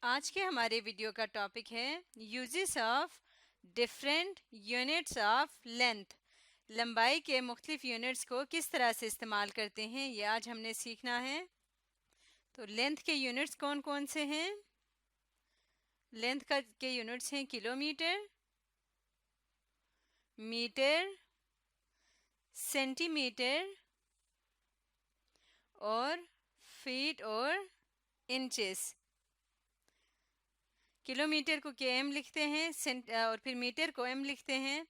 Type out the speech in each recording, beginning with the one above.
आज के हमारे वीडियो का टॉपिक है uses of different units of length. लंबाई के मुख्तलिफ यूनिट्स को किस तरह से इस्तेमाल करते हैं ये आज हमने सीखना है। तो लेंथ के यूनिट्स कौन कौन से हैं? लेंथ के यूनिट्स हैं किलोमीटर, मीटर, सेंटीमीटर और फीट और इंचेस। किलोमीटर को केएम लिखते हैं और फिर मीटर को एम लिखते हैं,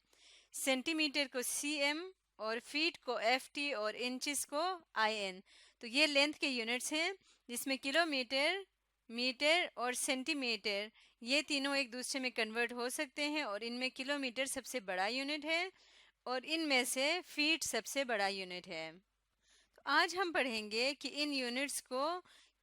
सेंटीमीटर को सीएम और फीट को एफटी और इंचेस को आईएन। तो ये लेंथ के यूनिट्स हैं जिसमें किलोमीटर, मीटर और सेंटीमीटर ये तीनों एक दूसरे में कन्वर्ट हो सकते हैं और इनमें किलोमीटर सबसे बड़ा यूनिट है और इनमें से फीट सबसे बड़ा यूनिट है। तो आज हम पढ़ेंगे कि इन यूनिट्स को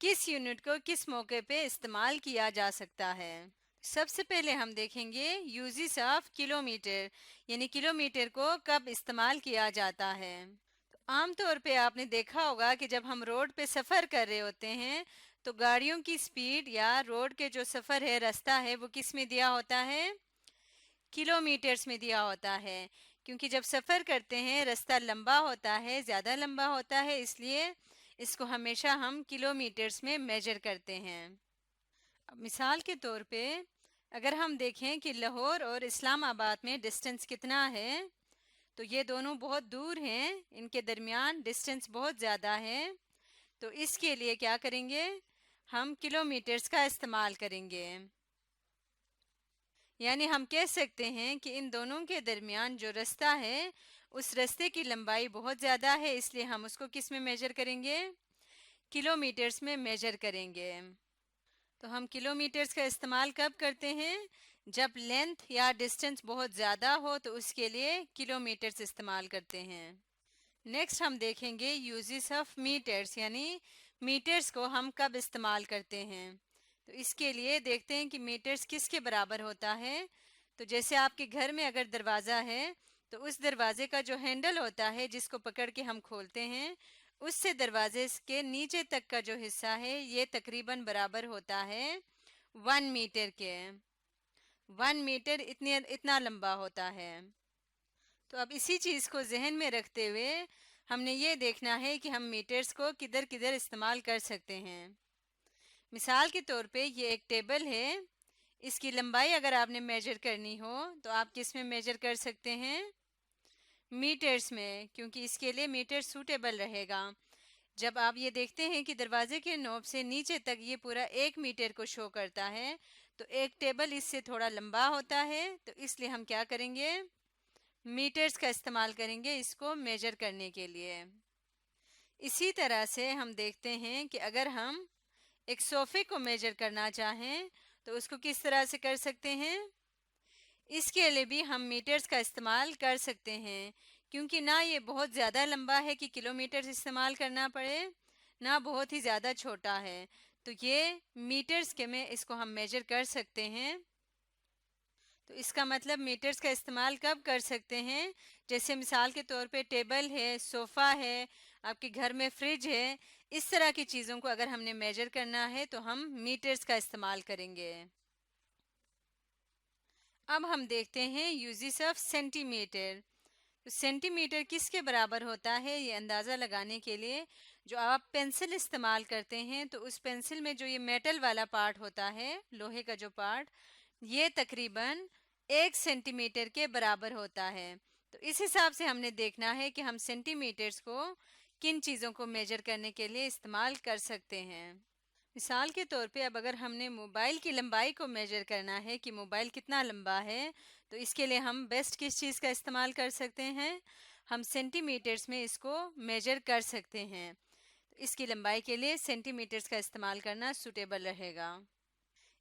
किस यूनिट को किस मौके पे इस्तेमाल किया जा सकता है। सबसे पहले हम देखेंगे यूजेस ऑफ किलोमीटर, यानी किलोमीटर को कब इस्तेमाल किया जाता है। तो आमतौर पे आपने देखा होगा कि जब हम रोड पे सफ़र कर रहे होते हैं तो गाड़ियों की स्पीड या रोड के जो सफ़र है, रास्ता है, वो किस में दिया होता है? किलोमीटर्स में दिया होता है, क्योंकि जब सफ़र करते हैं रास्ता लंबा होता है, ज़्यादा लंबा होता है, इसलिए इसको हमेशा हम किलोमीटर्स में मेजर करते हैं। अब मिसाल के तौर पे अगर हम देखें कि लाहौर और इस्लामाबाद में डिस्टेंस कितना है, तो ये दोनों बहुत दूर हैं, इनके दरमियान डिस्टेंस बहुत ज़्यादा है। तो इसके लिए क्या करेंगे? हम किलोमीटर्स का इस्तेमाल करेंगे। यानी हम कह सकते हैं कि इन दोनों के दरमियान जो रास्ता है उस रास्ते की लंबाई बहुत ज़्यादा है, इसलिए हम उसको किस में मेजर करेंगे? किलोमीटर्स में मेजर करेंगे। तो हम किलोमीटर्स का इस्तेमाल कब करते हैं? जब लेंथ या डिस्टेंस बहुत ज़्यादा हो तो उसके लिए किलोमीटर्स इस्तेमाल करते हैं। नेक्स्ट हम देखेंगे यूजेस ऑफ मीटर्स, यानी मीटर्स को हम कब इस्तेमाल करते हैं। तो इसके लिए देखते हैं कि मीटर्स किसके बराबर होता है। तो जैसे आपके घर में अगर दरवाज़ा है तो उस दरवाजे का जो हैंडल होता है जिसको पकड़ के हम खोलते हैं, उससे दरवाजे के नीचे तक का जो हिस्सा है ये तकरीबन बराबर होता है 1 मीटर के। 1 मीटर इतना लंबा होता है। तो अब इसी चीज़ को जहन में रखते हुए हमने ये देखना है कि हम मीटर्स को किधर किधर इस्तेमाल कर सकते हैं। मिसाल के तौर पे ये एक टेबल है, इसकी लंबाई अगर आपने मेजर करनी हो तो आप किस में मेजर कर सकते हैं? मीटर्स में, क्योंकि इसके लिए मीटर सूटेबल रहेगा। जब आप ये देखते हैं कि दरवाजे के नोब से नीचे तक ये पूरा 1 मीटर को शो करता है, तो एक टेबल इससे थोड़ा लंबा होता है, तो इसलिए हम क्या करेंगे? मीटर्स का इस्तेमाल करेंगे इसको मेजर करने के लिए। इसी तरह से हम देखते हैं कि अगर हम एक सोफे को मेजर करना चाहें तो उसको किस तरह से कर सकते हैं? इसके लिए भी हम मीटर्स का इस्तेमाल कर सकते हैं, क्योंकि ना ये बहुत ज़्यादा लंबा है कि किलोमीटर्स इस्तेमाल करना पड़े, ना बहुत ही ज़्यादा छोटा है। तो ये मीटर्स के में इसको हम मेजर कर सकते हैं। तो इसका मतलब मीटर्स का इस्तेमाल कब कर सकते हैं? जैसे मिसाल के तौर पे टेबल है, सोफ़ा है, आपके घर में फ्रिज है, इस तरह की चीज़ों को अगर हमने मेजर करना है तो हम मीटर्स का इस्तेमाल करेंगे। अब हम देखते हैं यूजेस ऑफ सेंटीमीटर। तो सेंटीमीटर किसके बराबर होता है ये अंदाज़ा लगाने के लिए जो आप पेंसिल इस्तेमाल करते हैं, तो उस पेंसिल में जो ये मेटल वाला पार्ट होता है, लोहे का जो पार्ट, ये तकरीबन 1 सेंटीमीटर के बराबर होता है। तो इस हिसाब से हमने देखना है कि हम सेंटीमीटर्स को किन चीज़ों को मेजर करने के लिए इस्तेमाल कर सकते हैं। मिसाल के तौर पे अब अगर हमने मोबाइल की लंबाई को मेजर करना है कि मोबाइल कितना लंबा है, तो इसके लिए हम बेस्ट किस चीज़ का इस्तेमाल कर सकते हैं? हम सेंटीमीटर्स में इसको मेजर कर सकते हैं। तो इसकी लंबाई के लिए सेंटीमीटर्स का इस्तेमाल करना सूटेबल रहेगा।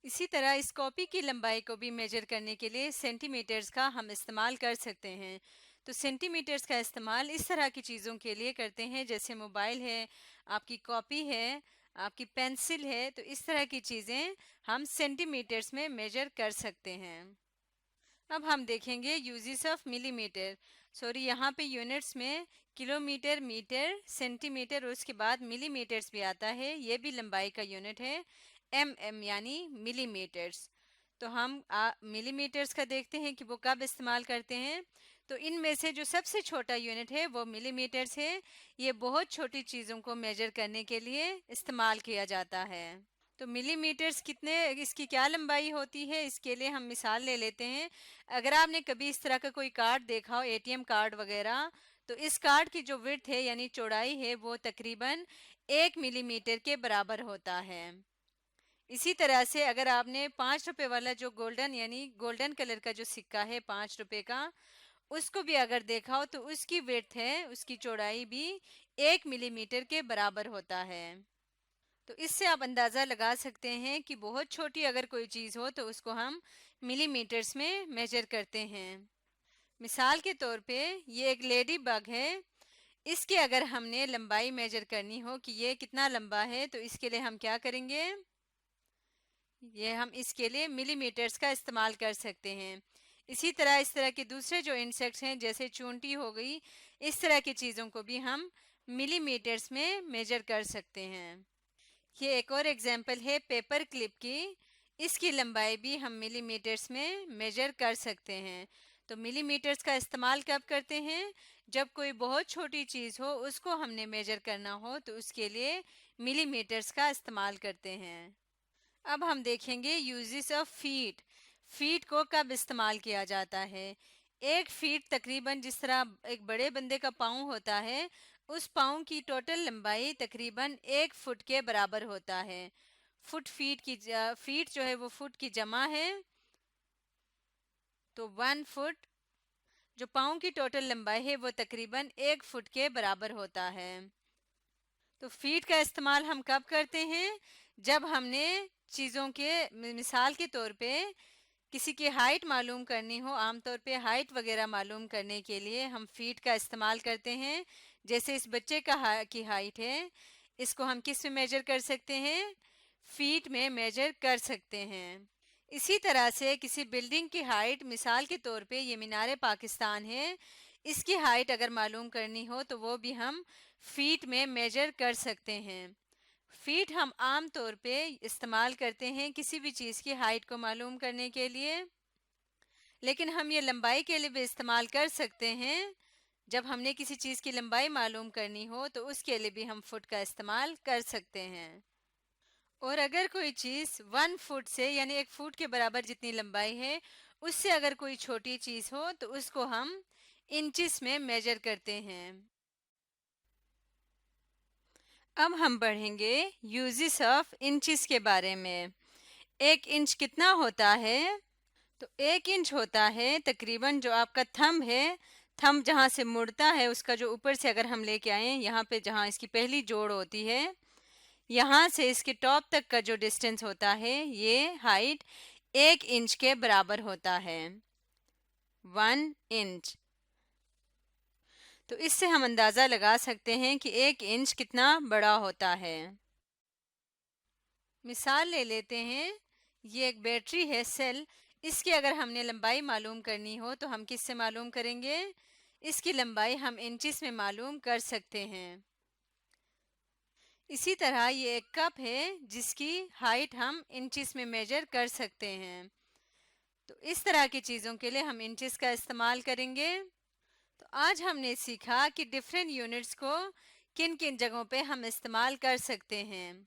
इसी तरह इस कॉपी की लंबाई को भी मेजर करने के लिए सेंटीमीटर्स का हम इस्तेमाल कर सकते हैं। तो सेंटीमीटर्स का इस्तेमाल इस तरह की चीज़ों के लिए करते हैं, जैसे मोबाइल है, आपकी कॉपी है, आपकी पेंसिल है, तो इस तरह की चीज़ें हम सेंटीमीटर्स में मेजर कर सकते हैं। अब हम देखेंगे यूजेस ऑफ मिलीमीटर। यहाँ पे यूनिट्स में किलोमीटर, मीटर, सेंटीमीटर और उसके बाद मिलीमीटर्स भी आता है, ये भी लंबाई का यूनिट है। mm यानी मिलीमीटर्स। तो हम मिलीमीटर्स का देखते हैं कि वो कब इस्तेमाल करते हैं। तो इनमें से जो सबसे छोटा यूनिट है वो मिलीमीटर्स है। ये बहुत छोटी चीज़ों को मेजर करने के लिए इस्तेमाल किया जाता है। तो मिलीमीटर्स कितने, इसकी क्या लंबाई होती है, इसके लिए हम मिसाल ले लेते हैं। अगर आपने कभी इस तरह का कोई कार्ड देखा हो, एटीएम कार्ड वगैरह, तो इस कार्ड की जो विड्थ है यानी चौड़ाई है वो तकरीबन 1 मिलीमीटर के बराबर होता है। इसी तरह से अगर आपने 5 रुपए वाला जो गोल्डन यानी गोल्डन कलर का जो सिक्का है 5 रुपए का, उसको भी अगर देखा हो तो उसकी विड्थ है, उसकी चौड़ाई भी 1 मिलीमीटर के बराबर होता है। तो इससे आप अंदाज़ा लगा सकते हैं कि बहुत छोटी अगर कोई चीज़ हो तो उसको हम मिलीमीटर्स में मेजर करते हैं। मिसाल के तौर पे ये एक लेडी बग है। इसकी अगर हमने लंबाई मेजर करनी हो कि ये कितना लंबा है, तो इसके लिए हम क्या करेंगे, ये हम इसके लिए मिलीमीटर्स का इस्तेमाल कर सकते हैं। इसी तरह इस तरह के दूसरे जो इंसेक्ट्स हैं जैसे चूंटी हो गई, इस तरह की चीज़ों को भी हम मिलीमीटर्स में मेजर कर सकते हैं। ये एक और एग्जाम्पल है पेपर क्लिप की। इसकी लंबाई भी हम मिलीमीटर्स में मेजर कर सकते हैं। तो मिलीमीटर्स का इस्तेमाल कब करते हैं, जब कोई बहुत छोटी चीज़ हो उसको हमने मेजर करना हो तो उसके लिए मिलीमीटर्स का इस्तेमाल करते हैं। अब हम देखेंगे यूजेस ऑफ फीट। फीट को कब इस्तेमाल किया जाता है। एक फीट तकरीबन जिस तरह एक बड़े बंदे का पाँव होता है, उस पाँव की टोटल लंबाई तकरीबन 1 फुट के बराबर होता है। फीट जो है वो फुट की जमा है। तो 1 फुट जो पाँव की टोटल लंबाई है वो तकरीबन 1 फुट के बराबर होता है। तो फीट का इस्तेमाल हम कब करते हैं, जब हमने चीज़ों के मिसाल के तौर पे किसी की हाइट मालूम करनी हो। आमतौर पे हाइट वगैरह मालूम करने के लिए हम फीट का इस्तेमाल करते हैं। जैसे इस बच्चे की हाइट है, इसको हम किस में मेजर कर सकते हैं, फीट में मेजर कर सकते हैं। इसी तरह से किसी बिल्डिंग की हाइट, मिसाल के तौर पे ये मीनार पाकिस्तान है, इसकी हाइट अगर मालूम करनी हो तो वो भी हम फीट में मेजर कर सकते हैं। फीट हम आम तौर पे इस्तेमाल करते हैं किसी भी चीज़ की हाइट को मालूम करने के लिए, लेकिन हम ये लंबाई के लिए भी इस्तेमाल कर सकते हैं। जब हमने किसी चीज़ की लंबाई मालूम करनी हो तो उसके लिए भी हम फुट का इस्तेमाल कर सकते हैं। और अगर कोई चीज़ 1 फुट से यानी 1 फुट के बराबर जितनी लंबाई है, उससे अगर कोई छोटी चीज़ हो तो उसको हम इंचिस में मेजर करते हैं। अब हम बढ़ेंगे यूजेस ऑफ इंचिस के बारे में। 1 इंच कितना होता है। तो 1 इंच होता है तकरीबन जो आपका थंब है, थंब जहाँ से मुड़ता है उसका जो ऊपर से अगर हम लेके आए यहाँ पे जहाँ इसकी पहली जोड़ होती है, यहाँ से इसके टॉप तक का जो डिस्टेंस होता है, ये हाइट 1 इंच के बराबर होता है। 1 इंच। तो इससे हम अंदाज़ा लगा सकते हैं कि 1 इंच कितना बड़ा होता है। मिसाल ले लेते हैं, ये एक बैटरी है सेल। इसकी अगर हमने लंबाई मालूम करनी हो तो हम किससे मालूम करेंगे, इसकी लंबाई हम इंचिस में मालूम कर सकते हैं। इसी तरह ये एक कप है जिसकी हाइट हम इंचिस में मेजर कर सकते हैं। तो इस तरह की चीज़ों के लिए हम इंचिस का इस्तेमाल करेंगे। तो आज हमने सीखा कि डिफरेंट यूनिट्स को किन किन जगहों पे हम इस्तेमाल कर सकते हैं।